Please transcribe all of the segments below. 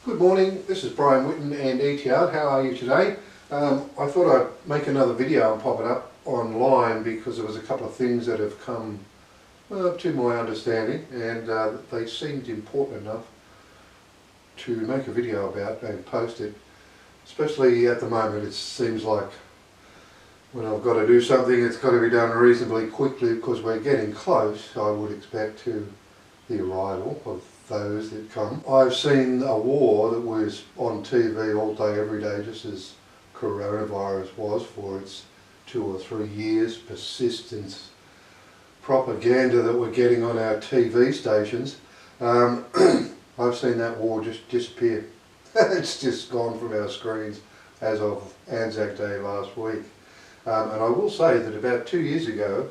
Good morning, this is Brian Whitten and ETR. How are you today? I thought I'd make another video and pop it up online because there was a couple of things that have come to my understanding, and they seemed important enough to make a video about and post it. Especially at the moment, it seems like when I've got to do something, it's got to be done reasonably quickly because we're getting close, I would expect, to the arrival of those that come. I've seen a war that was on TV all day, every day, just as coronavirus was for its 2 or 3 years, persistence, propaganda that we're getting on our TV stations. I've seen that war just disappear. It's just gone from our screens as of Anzac Day last week. And I will say that about 2 years ago,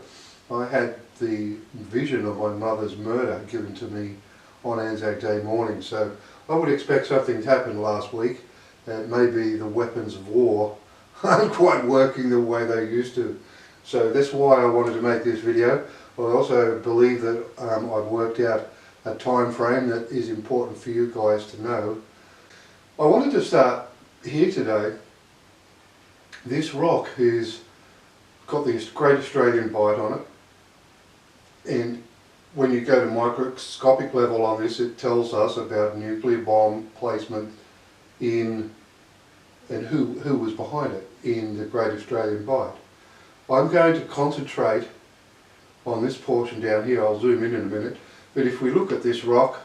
I had the vision of my mother's murder given to me on Anzac Day morning, so I would expect something's happened last week. Maybe the weapons of war aren't quite working the way they used to. So that's why I wanted to make this video. I also believe that I've worked out a time frame that is important for you guys to know. I wanted to start here today. This rock has got this Great Australian bite on it, and when you go to microscopic level on this, it tells us about nuclear bomb placement in, and who was behind it in the Great Australian Bite. I'm going to concentrate on this portion down here. I'll zoom in a minute, but if we look at this rock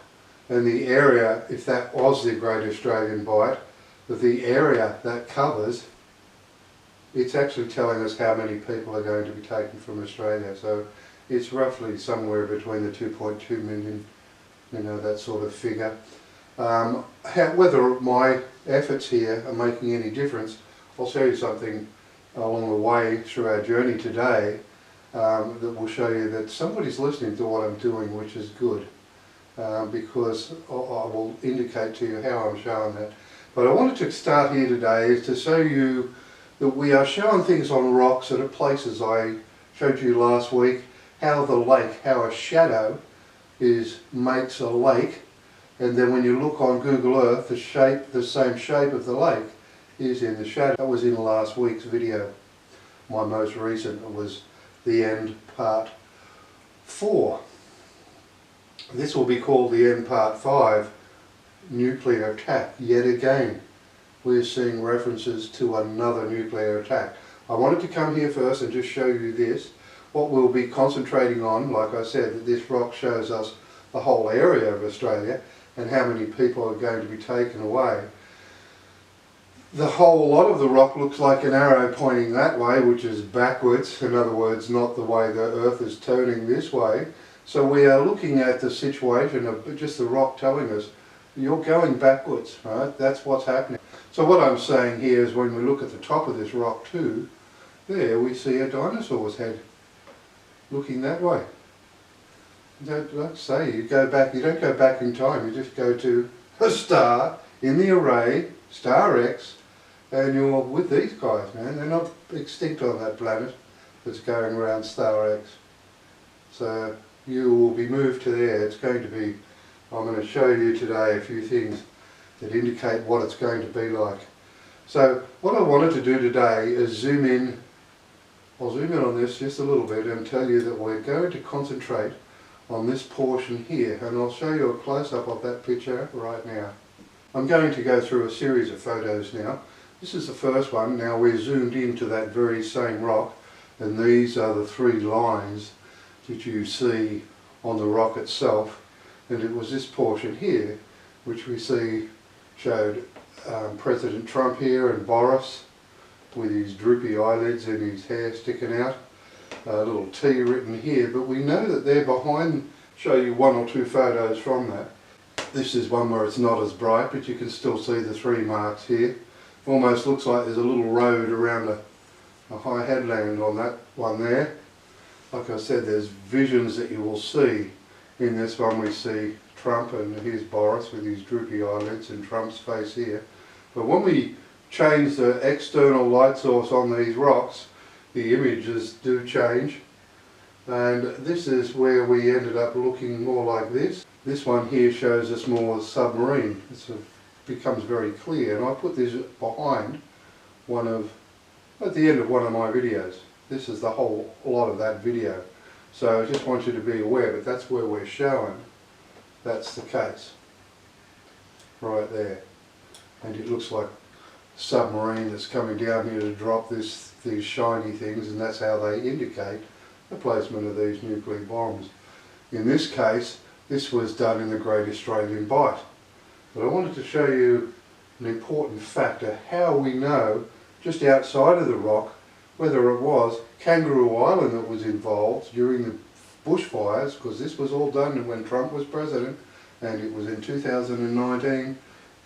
and the area, if that was the Great Australian Bite, that the area that covers, it's actually telling us how many people are going to be taken from Australia. So it's roughly somewhere between the 2.2 million, you know, that sort of figure. Whether my efforts here are making any difference, I'll show you something along the way through our journey today that will show you that somebody's listening to what I'm doing, which is good, because I will indicate to you how I'm showing that. But I wanted to start here today is to show you that we are showing things on rocks at places I showed you last week, how the lake, how a shadow makes a lake, and then when you look on Google Earth, the same shape of the lake is in the shadow. That was in last week's video. My most recent was the end part 4. This will be called the end part 5, nuclear attack. Yet again, we're seeing references to another nuclear attack. I wanted to come here first and just show you this. What we'll be concentrating on, like I said, that this rock shows us the whole area of Australia and how many people are going to be taken away. The whole lot of the rock looks like an arrow pointing that way, which is backwards. In other words, not the way the Earth is turning this way. So we are looking at the situation of just the rock telling us, you're going backwards, right? That's what's happening. So what I'm saying here is when we look at the top of this rock too, there we see a dinosaur's head looking that way. Like I say, you don't go back in time, you just go to a star in the array, star X, and you're with these guys, man. They're not extinct on that planet that's going around star X. So you will be moved to there. It's going to be, I'm going to show you today a few things that indicate what it's going to be like. So what I wanted to do today is zoom in. I'll zoom in on this just a little bit and tell you that we're going to concentrate on this portion here, and I'll show you a close-up of that picture right now. I'm going to go through a series of photos now. This is the first one. Now we're zoomed into that very same rock, and these are the 3 lines that you see on the rock itself, and it was this portion here which we see showed President Trump here and Boris with his droopy eyelids and his hair sticking out, a little T written here, but we know that they're behind. Show you 1 or 2 photos from that. This is one where it's not as bright, but you can still see the 3 marks here. Almost looks like there's a little road around a high headland on that one there. Like I said, there's visions that you will see. In this one we see Trump, and here's Boris with his droopy eyelids and Trump's face here. But when we change the external light source on these rocks, the images do change, and this is where we ended up looking more like this. This one here shows us more submarine. It's a becomes very clear, and I put this behind at the end of one of my videos. This is the whole lot of that video. So I just want you to be aware, but that's where we're showing that's the case. Right there. And it looks like a submarine that's coming down here to drop these shiny things, and that's how they indicate the placement of these nuclear bombs. In this case, this was done in the Great Australian Bight. But I wanted to show you an important factor, how we know, just outside of the rock, whether it was Kangaroo Island that was involved during the bushfires, because this was all done when Trump was president, and it was in 2019,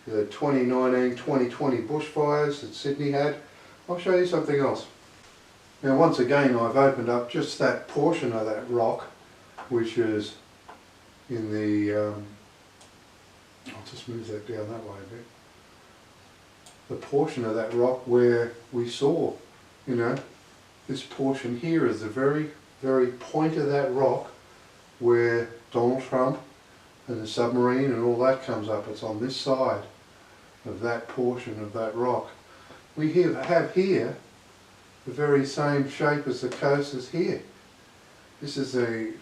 the 2019-2020 bushfires that Sydney had. I'll show you something else. Now once again I've opened up just that portion of that rock, which is in the, I'll just move that down that way a bit. The portion of that rock where we saw, you know, this portion here is the very, very point of that rock where Donald Trump and the submarine and all that comes up. It's on this side of that portion of that rock. We have here the very same shape as the coast as here. This is the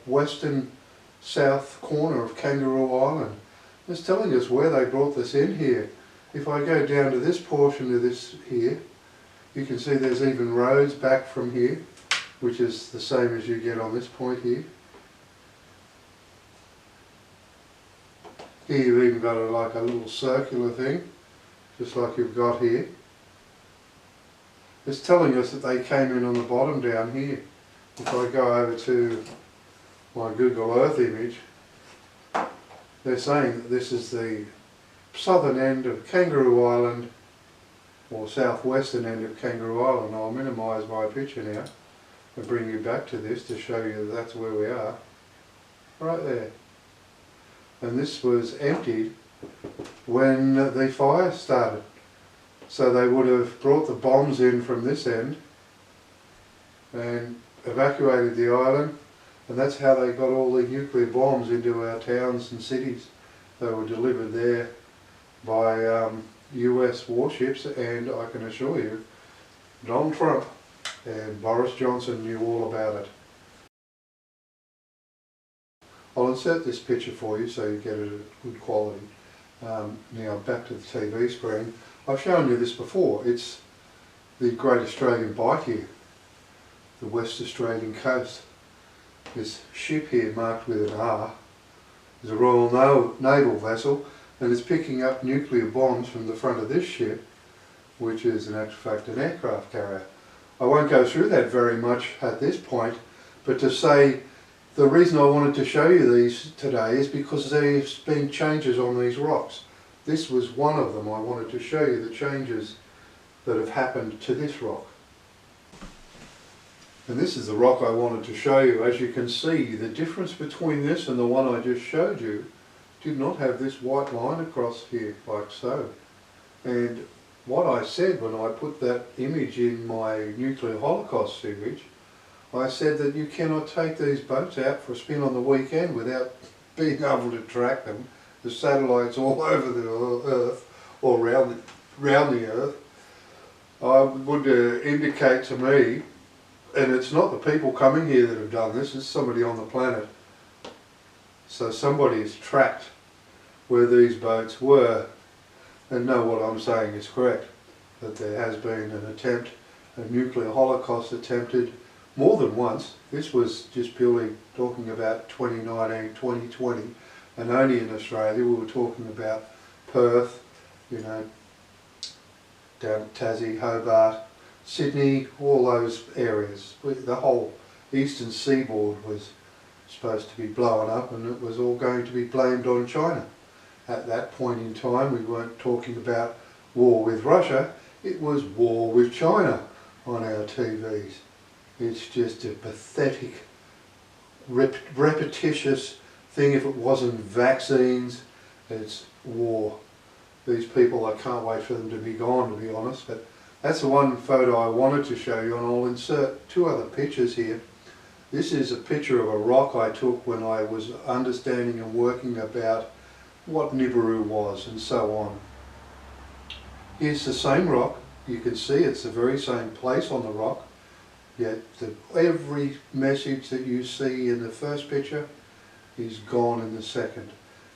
western south corner of Kangaroo Island. It's telling us where they brought this in here. If I go down to this portion of this here, you can see there's even roads back from here, which is the same as you get on this point here. Here you've even got like a little circular thing, just like you've got here. It's telling us that they came in on the bottom down here. If I go over to my Google Earth image, they're saying that this is the southern end of Kangaroo Island, or southwestern end of Kangaroo Island. I'll minimise my picture now and bring you back to this to show you that that's where we are. Right there. And this was emptied when the fire started. So they would have brought the bombs in from this end and evacuated the island, and that's how they got all the nuclear bombs into our towns and cities. They were delivered there by US warships, and I can assure you Donald Trump and Boris Johnson knew all about it. I'll insert this picture for you so you get it at good quality. Now back to the TV screen. I've shown you this before. It's the Great Australian Bight here, the West Australian coast. This ship here marked with an R is a Royal Naval vessel, and it's picking up nuclear bombs from the front of this ship, which is in actual fact an aircraft carrier. I won't go through that very much at this point, but to say the reason I wanted to show you these today is because there's been changes on these rocks. This was one of them. I wanted to show you the changes that have happened to this rock. And this is the rock I wanted to show you. As you can see, the difference between this and the one I just showed you did not have this white line across here like so. And what I said when I put that image in my nuclear holocaust image, I said that you cannot take these boats out for a spin on the weekend without being able to track them. There's satellites all over the Earth, or around the Earth. Would indicate to me, and it's not the people coming here that have done this, it's somebody on the planet. So somebody has tracked where these boats were, and know what I'm saying is correct, that there has been an attempt, a nuclear holocaust attempted more than once. This was just purely talking about 2019, 2020, and only in Australia. We were talking about Perth, you know, down at Tassie, Hobart, Sydney, all those areas. The whole eastern seaboard was supposed to be blown up, and it was all going to be blamed on China. At that point in time, we weren't talking about war with Russia, it was war with China on our TVs. It's just a pathetic, repetitious thing. If it wasn't vaccines, it's war. These people, I can't wait for them to be gone, to be honest, but that's the one photo I wanted to show you, and I'll insert two other pictures here. This is a picture of a rock I took when I was understanding and working about what Nibiru was and so on. Here's the same rock. You can see it's the very same place on the rock, yet every message that you see in the first picture is gone in the second.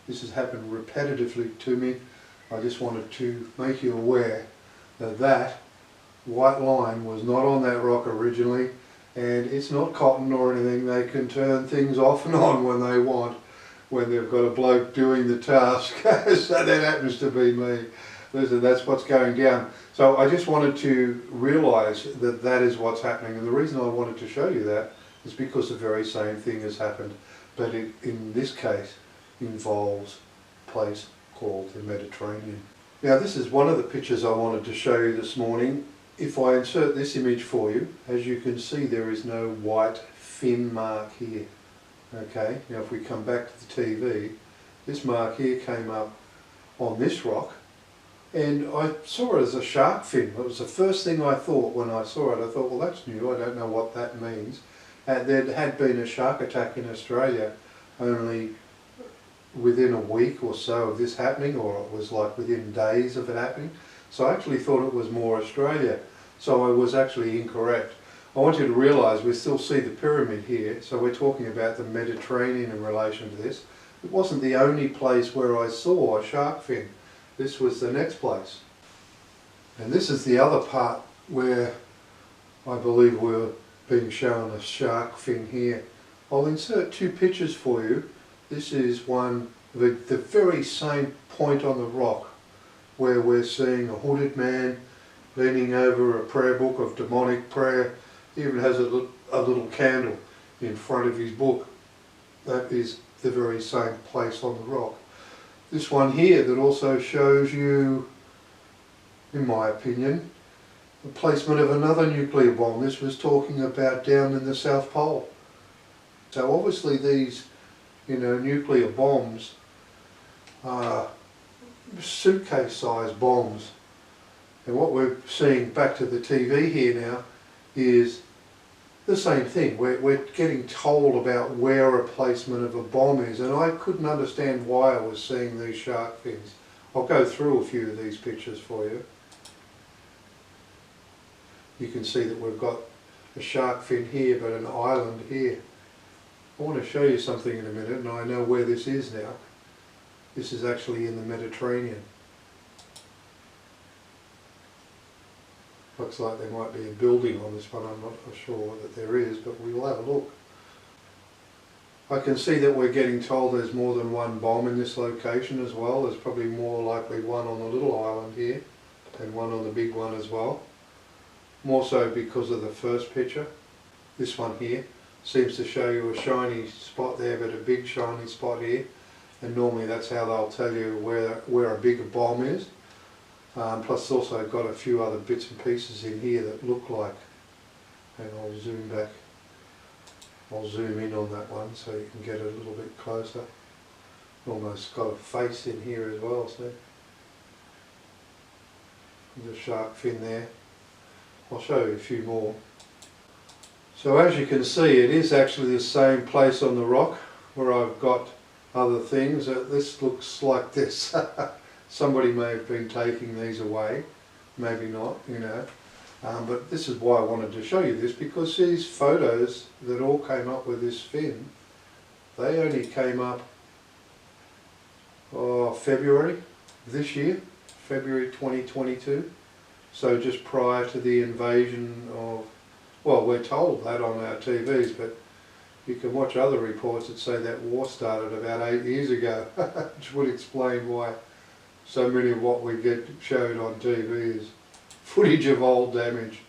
This has happened repetitively to me. I just wanted to make you aware that that white line was not on that rock originally, and it's not cotton or anything. They can turn things off and on when they want, when they've got a bloke doing the task. So that happens to be me. Listen, that's what's going down. So I just wanted to realise that that is what's happening, and the reason I wanted to show you that is because the very same thing has happened, but it, in this case, involves a place called the Mediterranean. Now this is one of the pictures I wanted to show you this morning. If I insert this image for you, as you can see, there is no white fin mark here. Okay, now if we come back to the TV, this mark here came up on this rock, and I saw it as a shark fin. It was the first thing I thought when I saw it. I thought, well, that's new, I don't know what that means. There had been a shark attack in Australia only within a week or so of this happening, or it was like within days of it happening. So I actually thought it was more Australia. So I was actually incorrect. I want you to realise we still see the pyramid here, so we're talking about the Mediterranean in relation to this. It wasn't the only place where I saw a shark fin. This was the next place. And this is the other part where I believe we're being shown a shark fin here. I'll insert two pictures for you. This is one, the very same point on the rock where we're seeing a hooded man leaning over a prayer book of demonic prayer. He even has a little candle in front of his book. That is the very same place on the rock. This one here that also shows you, in my opinion, the placement of another nuclear bomb. This was talking about down in the South Pole. So obviously these, nuclear bombs are suitcase-sized bombs. And what we're seeing back to the TV here now is the same thing. We're getting told about where a placement of a bomb is, and I couldn't understand why I was seeing these shark fins. I'll go through a few of these pictures for you. You can see that we've got a shark fin here, but an island here. I want to show you something in a minute, and I know where this is now. This is actually in the Mediterranean. Looks like there might be a building on this one. I'm not sure that there is, but we will have a look. I can see that we're getting told there's more than one bomb in this location as well. There's probably more likely one on the little island here and one on the big one as well. More so because of the first picture. This one here seems to show you a shiny spot there, but a big shiny spot here. And normally that's how they'll tell you where a bigger bomb is. Plus it's also got a few other bits and pieces in here that look like, and I'll zoom back, I'll zoom in on that one so you can get a little bit closer. Almost got a face in here as well, see? There's a shark fin there. I'll show you a few more. So as you can see, it is actually the same place on the rock where I've got other things. This looks like this. Somebody may have been taking these away, maybe not, but this is why I wanted to show you this, because these photos that all came up with this fin, they only came up February this year, February 2022, so just prior to the invasion of, well, we're told that on our TVs, but you can watch other reports that say that war started about 8 years ago, which would explain why so many of what we get showed on TV is footage of old damage.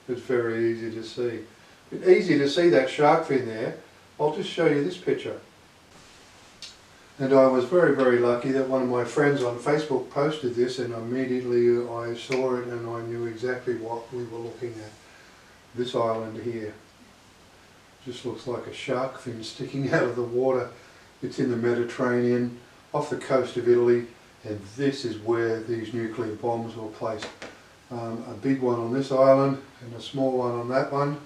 It's very easy to see. It's easy to see that shark fin there. I'll just show you this picture. And I was very, very lucky that one of my friends on Facebook posted this, and immediately I saw it and I knew exactly what we were looking at. This island here just looks like a shark fin sticking out of the water. It's in the Mediterranean, off the coast of Italy. And this is where these nuclear bombs were placed. A big one on this island and a small one on that one.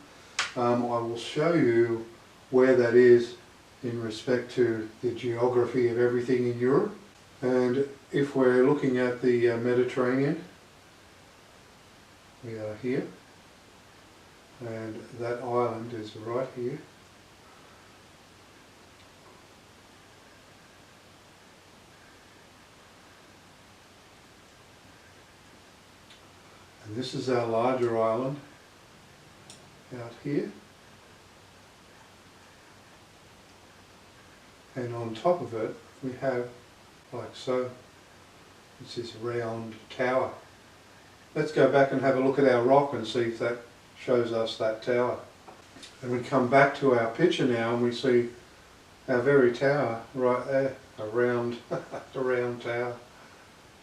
I will show you where that is in respect to the geography of everything in Europe. And if we're looking at the Mediterranean, we are here, and that island is right here. And this is our larger island out here. And on top of it we have, like so, it's this round tower. Let's go back and have a look at our rock and see if that shows us that tower. And we come back to our picture now and we see our very tower right there, a round tower.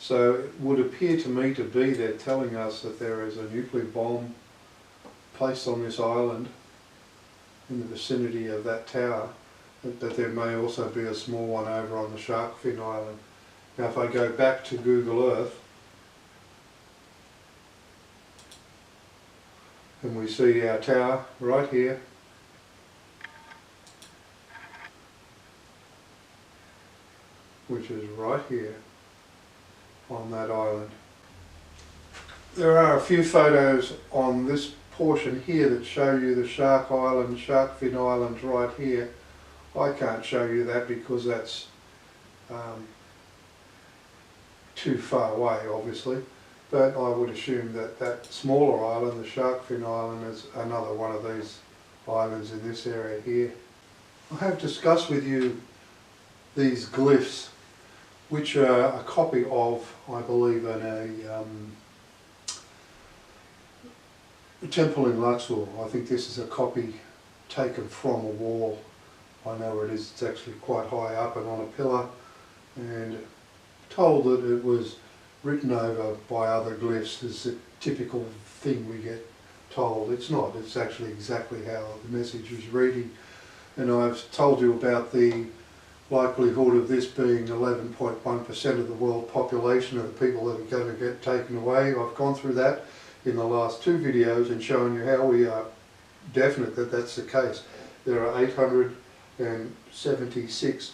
So it would appear to me to be there telling us that there is a nuclear bomb placed on this island in the vicinity of that tower, but there may also be a small one over on the shark fin island. Now if I go back to Google Earth, and we see our tower right here, which is right here on that island. There are a few photos on this portion here that show you the shark island, shark fin islands right here. I can't show you that because that's too far away, obviously, but I would assume that that smaller island, the shark fin island, is another one of these islands in this area here. I have discussed with you these glyphs, which are a copy of, I believe, a temple in Luxor. I think this is a copy taken from a wall. I know where it is. It's actually quite high up and on a pillar, and told that it was written over by other glyphs. It's a typical thing we get told. It's not. It's actually exactly how the message is reading. And I've told you about the likelihood of this being 11.1% of the world population of the people that are going to get taken away. I've gone through that in the last two videos and shown you how we are definite that that's the case. There are 876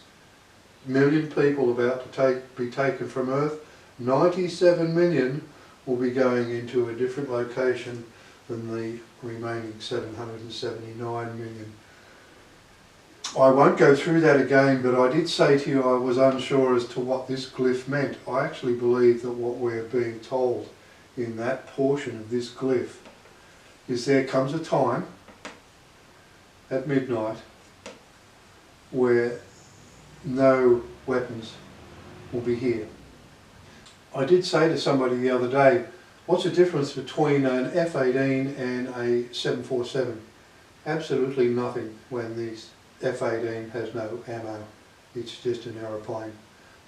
million people about to be taken from Earth. 97 million will be going into a different location than the remaining 779 million. I won't go through that again, but I did say to you I was unsure as to what this glyph meant. I actually believe that what we're being told in that portion of this glyph is there comes a time at midnight where no weapons will be here. I did say to somebody the other day, what's the difference between an F-18 and a 747? Absolutely nothing when these F-18 has no ammo. It's just an aeroplane.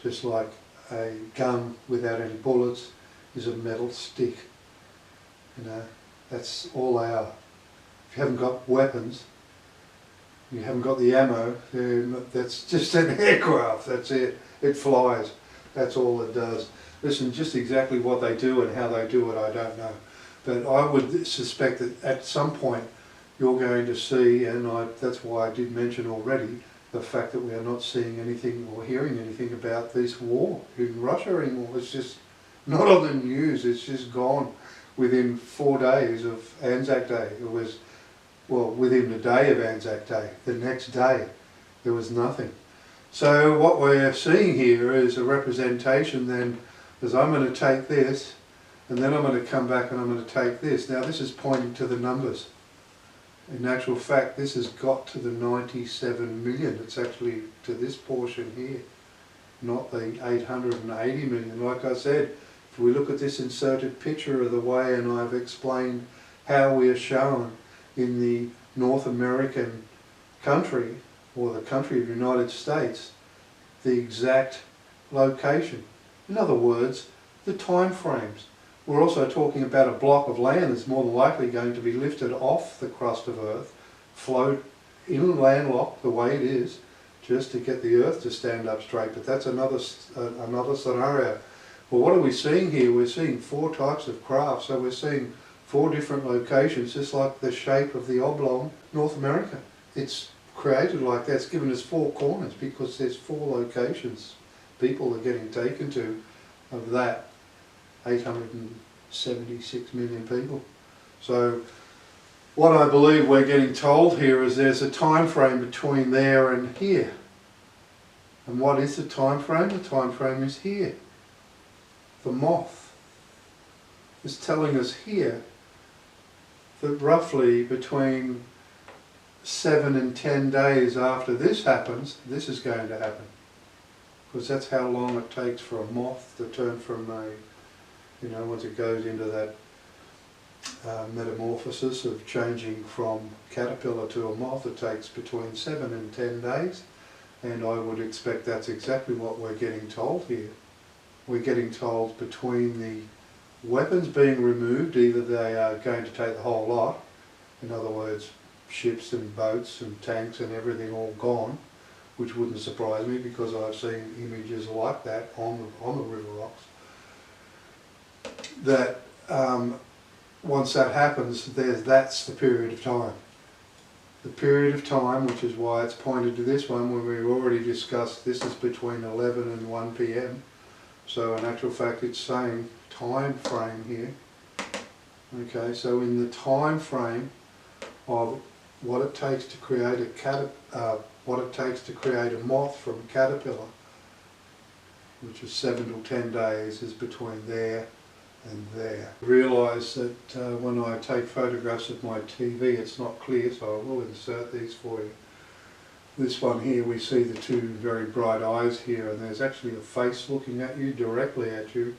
Just like a gun without any bullets is a metal stick. You know, that's all they are. If you haven't got weapons, you haven't got the ammo, then that's just an aircraft. That's it. It flies. That's all it does. Listen, just exactly what they do and how they do it, I don't know. But I would suspect that at some point you're going to see, and that's why I did mention already, the fact that we are not seeing anything or hearing anything about this war in Russia anymore. It's just not on the news. It's just gone within 4 days of Anzac Day. It was, well, within the day of Anzac Day. The next day there was nothing. So what we're seeing here is a representation then, as I'm going to take this and then I'm going to come back and I'm going to take this. Now this is pointing to the numbers. In actual fact, this has got to the 97 million. It's actually to this portion here, not the 880 million. Like I said, if we look at this inserted picture of the way, and I've explained how we are shown in the North American country, or the country of the United States, the exact location. In other words, the time frames. We're also talking about a block of land that's more than likely going to be lifted off the crust of Earth, float in landlocked the way it is, just to get the Earth to stand up straight. But that's another scenario. Well, what are we seeing here? We're seeing 4 types of craft. So we're seeing 4 different locations, just like the shape of the oblong North America. It's created like that. It's given us 4 corners because there's 4 locations people are getting taken to of that 876 million people. So what I believe we're getting told here is there's a time frame between there and here. And what is the time frame? The time frame is here. The moth is telling us here that roughly between 7 and 10 days after this happens, this is going to happen. Because that's how long it takes for a moth to turn from a, you know, once it goes into that metamorphosis of changing from caterpillar to a moth, it takes between 7 and 10 days. And I would expect that's exactly what we're getting told here. We're getting told between the weapons being removed, either they are going to take the whole lot, in other words, ships and boats and tanks and everything all gone, which wouldn't surprise me because I've seen images like that on the river rocks, that once that happens, that's the period of time. The period of time, which is why it's pointed to this one, when we've already discussed this is between 11 and 1 p.m. So in actual fact it's saying time frame here. Okay, so in the time frame of what it takes to create a moth from a caterpillar, which is 7 to 10 days, is between there and there. Realise that when I take photographs of my TV it's not clear, so I will insert these for you. This one here, we see the two very bright eyes here, and there's actually a face looking at you, directly at you,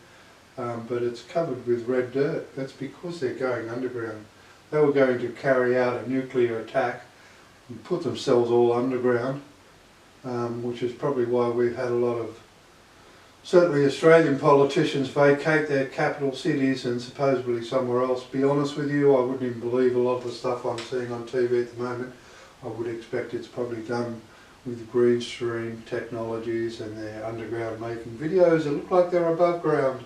but it's covered with red dirt. That's because they're going underground. They were going to carry out a nuclear attack and put themselves all underground, which is probably why we've had a lot of, certainly Australian politicians, vacate their capital cities and supposedly somewhere else. Be honest with you, I wouldn't even believe a lot of the stuff I'm seeing on TV at the moment. I would expect it's probably done with green screen technologies, and they're underground making videos that look like they're above ground.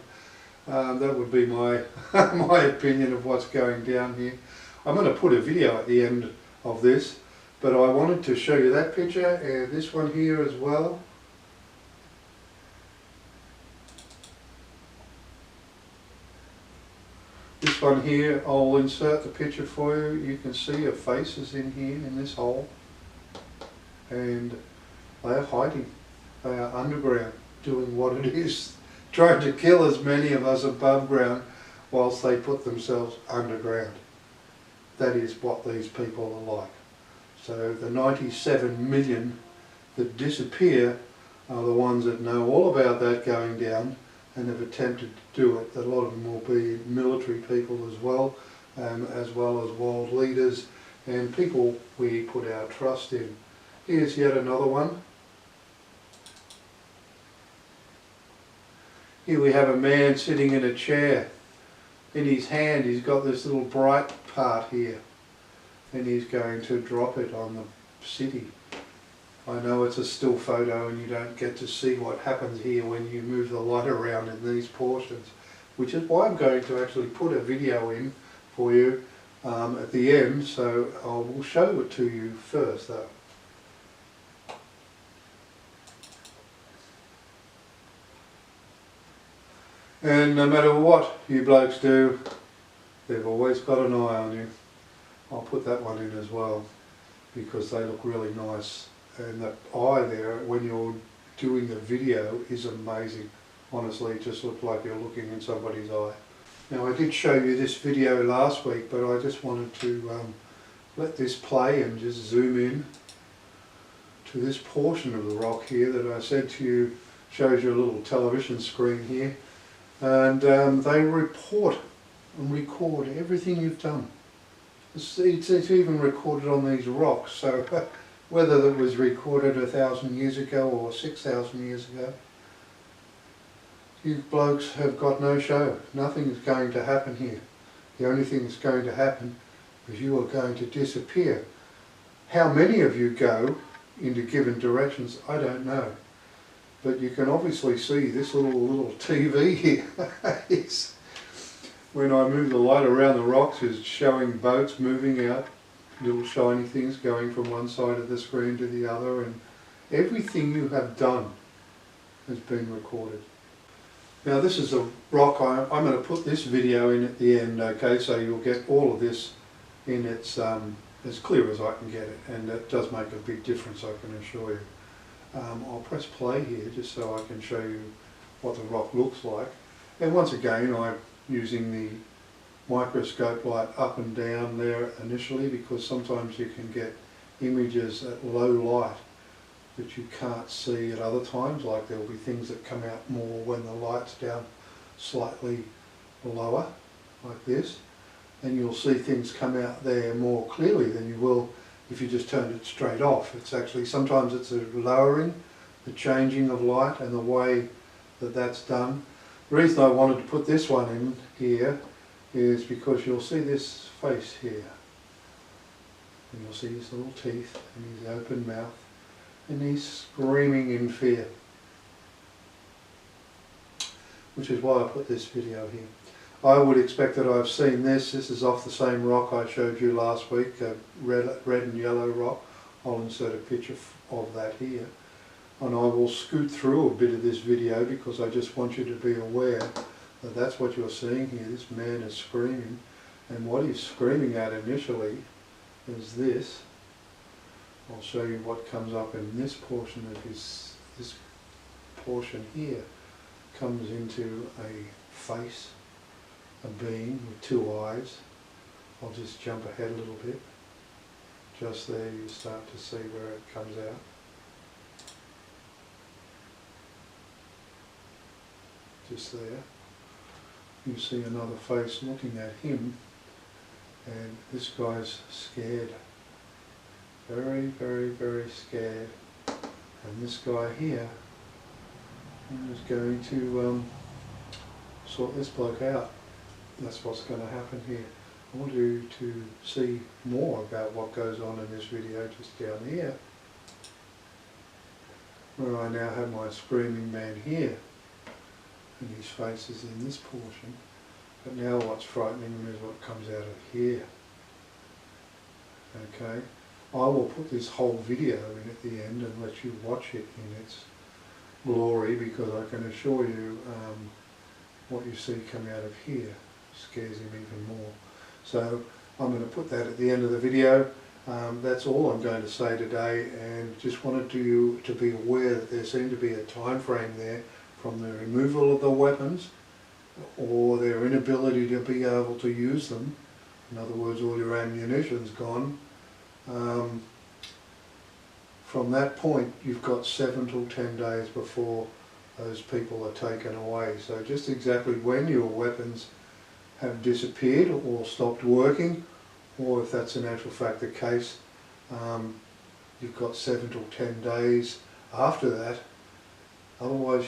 That would be my my opinion of what's going down here. I'm going to put a video at the end of this, but I wanted to show you that picture and this one here as well. This one here, I'll insert the picture for you. You can see a face is in here, in this hole. And they are hiding. They are underground, doing what it is, trying to kill as many of us above ground whilst they put themselves underground. That is what these people are like. So the 97 million that disappear are the ones that know all about that going down and have attempted to do it. A lot of them will be military people as well as world leaders and people we put our trust in. Here's yet another one. Here we have a man sitting in a chair. In his hand he's got this little bright part here, and he's going to drop it on the city. I know it's a still photo and you don't get to see what happens here when you move the light around in these portions, which is why I'm going to actually put a video in for you at the end, so I will show it to you first though. And no matter what you blokes do, they've always got an eye on you. I'll put that one in as well because they look really nice. And that eye there, when you're doing the video, is amazing. Honestly, it just looks like you're looking in somebody's eye. Now I did show you this video last week, but I just wanted to let this play and just zoom in to this portion of the rock here that I said to you shows you a little television screen here. And they report and record everything you've done. It's even recorded on these rocks, so whether it was recorded 1,000 years ago or 6,000 years ago, you blokes have got no show. Nothing is going to happen here. The only thing that's going to happen is you are going to disappear. How many of you go into given directions, I don't know. But you can obviously see this little TV here. When I move the light around the rocks, is showing boats moving out, little shiny things going from one side of the screen to the other, and everything you have done has been recorded. Now this is a rock. I'm going to put this video in at the end, okay, so you'll get all of this in its as clear as I can get it, and it does make a big difference, I can assure you. I'll press play here just so I can show you what the rock looks like. And once again, I'm using the microscope light up and down there initially, because sometimes you can get images at low light that you can't see at other times, like there'll be things that come out more when the light's down slightly lower, like this, and you'll see things come out there more clearly than you will if you just turned it straight off. It's actually, sometimes it's a lowering, the changing of light and the way that that's done. The reason I wanted to put this one in here is because you'll see this face here, and you'll see his little teeth and his open mouth, and he's screaming in fear, which is why I put this video here. I would expect that I've seen this. This is off the same rock I showed you last week, a red and yellow rock. I'll insert a picture of that here. And I will scoot through a bit of this video because I just want you to be aware that that's what you're seeing here. This man is screaming, and what he's screaming at initially is this. I'll show you what comes up in this portion of his, this portion here comes into a face, a being with two eyes. I'll just jump ahead a little bit. Just there you start to see where it comes out. Just there. You see another face looking at him, and this guy's scared. Very, very, very scared. And this guy here is going to sort this bloke out. That's what's going to happen here. I want you to see more about what goes on in this video just down here, where I now have my screaming man here, and his face is in this portion. But now what's frightening him is what comes out of here. Okay, I will put this whole video in at the end and let you watch it in its glory, because I can assure you what you see come out of here scares him even more. So I'm going to put that at the end of the video. That's all I'm going to say today, and just wanted you to be aware that there seemed to be a time frame there from the removal of the weapons or their inability to be able to use them. In other words, all your ammunition's gone. From that point you've got 7 to 10 days before those people are taken away. So just exactly when your weapons have disappeared or stopped working, or if that's in actual fact the case, you've got 7 to 10 days after that. Otherwise,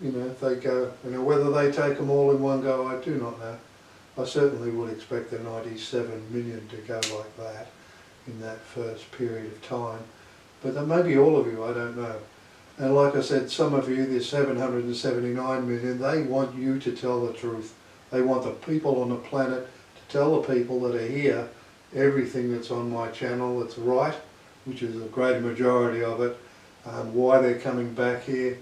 you know, if they go, you know, whether they take them all in one go, I do not know. I certainly would expect the 97 million to go like that in that first period of time. But there may be all of you, I don't know. And like I said, some of you, there's 779 million, they want you to tell the truth. They want the people on the planet to tell the people that are here everything that's on my channel that's right, which is a great majority of it, why they're coming back here,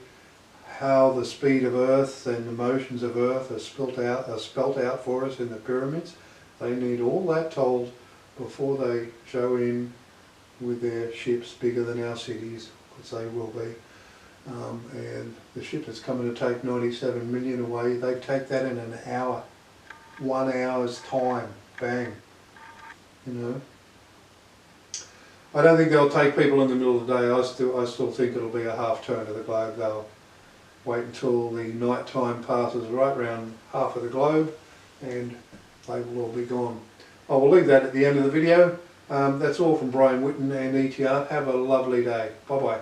how the speed of Earth and the motions of Earth are spelt out for us in the pyramids. They need all that told before they show in with their ships bigger than our cities, which they will be. And the ship that's coming to take 97 million away, they take that in an hour, 1 hour's time, bang, you know. I don't think they'll take people in the middle of the day. I still think it'll be a half turn of the globe. They'll wait until the night time passes right around half of the globe, and they will all be gone. I will leave that at the end of the video. That's all from Brian Whitten and ETR. Have a lovely day. Bye bye.